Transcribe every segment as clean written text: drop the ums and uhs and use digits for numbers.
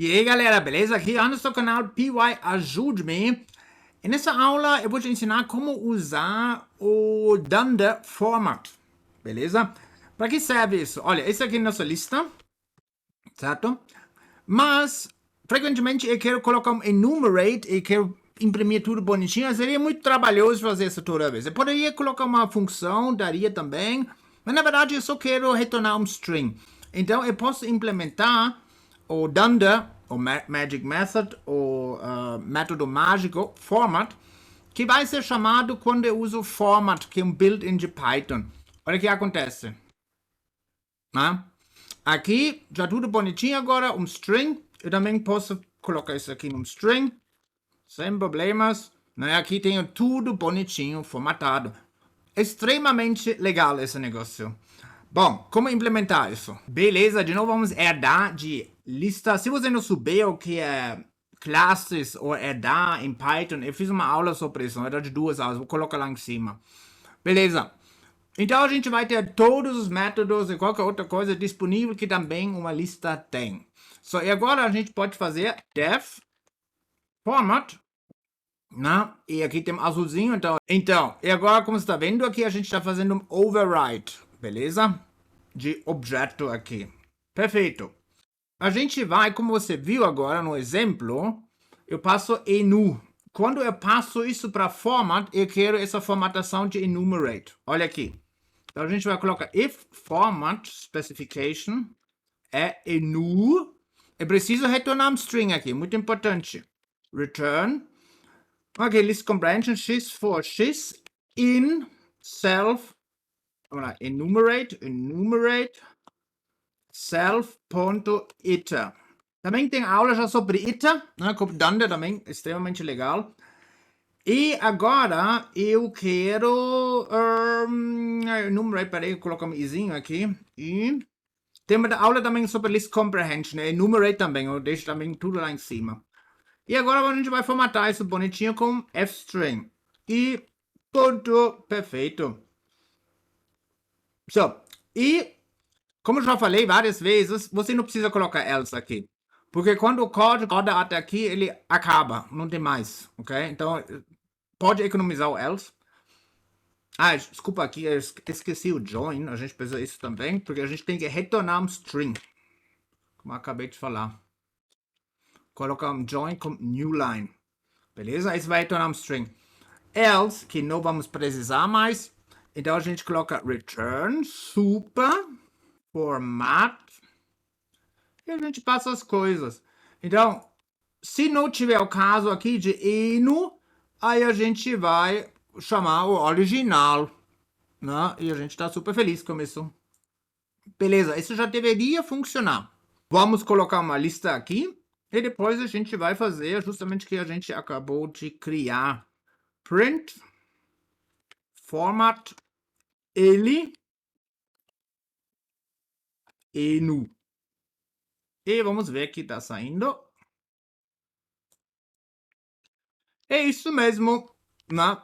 E aí galera, beleza? Aqui no seu canal PY Ajude-me. E nessa aula eu vou te ensinar como usar o dunder format, beleza? Para que serve isso? Olha, esse aqui é a nossa lista, certo? Mas, frequentemente eu quero colocar um enumerate e quero imprimir tudo bonitinho. Seria muito trabalhoso fazer isso toda vez. Eu poderia colocar uma função, daria também. Mas na verdade eu só quero retornar um string. Então eu posso implementar o dunder, o magic method, o método mágico, format, que vai ser chamado quando eu uso format, que é um built-in de Python. Olha o que acontece. Né? Aqui, já tudo bonitinho agora, um string. Eu também posso colocar isso aqui num string, sem problemas. Né? Aqui tenho tudo bonitinho, formatado. Extremamente legal esse negócio. Bom, como implementar isso? Beleza, de novo vamos herdar de lista. Se você não souber o que é classes ou herdar em Python, eu fiz uma aula sobre isso, na verdade 2 aulas, vou colocar lá em cima. Beleza. Então a gente vai ter todos os métodos e qualquer outra coisa disponível que também uma lista tem. E agora a gente pode fazer def format, né? E aqui tem um azulzinho, então, e agora como você está vendo aqui, a gente está fazendo um override, beleza? De objeto aqui. Perfeito. A gente vai, como você viu agora no exemplo, eu passo enu. Quando eu passo isso para format, eu quero essa formatação de enumerate. Olha aqui. Então a gente vai colocar if format specification é enu. Eu preciso retornar um string aqui, muito importante. Return. Ok, list comprehension x for x in self. Vamos lá, enumerate self.iter. Também tem aula já sobre iter, né, com dunder também, extremamente legal. E agora eu quero enumerate, peraí, colocar um izinho aqui. E tem uma aula também sobre list comprehension, né, enumerate também, eu deixo também tudo lá em cima. E agora a gente vai formatar isso bonitinho com fstring. E ponto, perfeito. E como eu já falei várias vezes, você não precisa colocar else aqui. Porque quando o código roda até aqui, ele acaba, não tem mais, ok? Então, pode economizar o else. Ah, desculpa aqui, eu esqueci o join, a gente precisa isso também, porque a gente tem que retornar um string, como eu acabei de falar. Colocar um join com new line, beleza? Isso vai retornar um string. Else, que não vamos precisar mais, então a gente coloca return, super, format, e a gente passa as coisas. Então, se não tiver o caso aqui de enu, aí a gente vai chamar o original, né? E a gente está super feliz com isso. Beleza, isso já deveria funcionar. Vamos colocar uma lista aqui e depois a gente vai fazer justamente o que a gente acabou de criar. Print, format, ele, enu. E vamos ver que está saindo. É isso mesmo.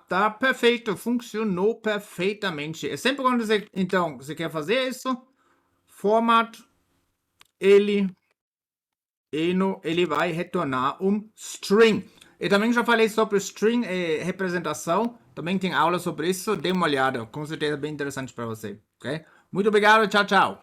Tá perfeito, funcionou perfeitamente. É sempre quando você, então, você quer fazer isso, format, ele vai retornar um string. Eu também já falei sobre string e representação, também tem aula sobre isso, dê uma olhada, com certeza é bem interessante para você, ok? Muito obrigado, tchau, tchau.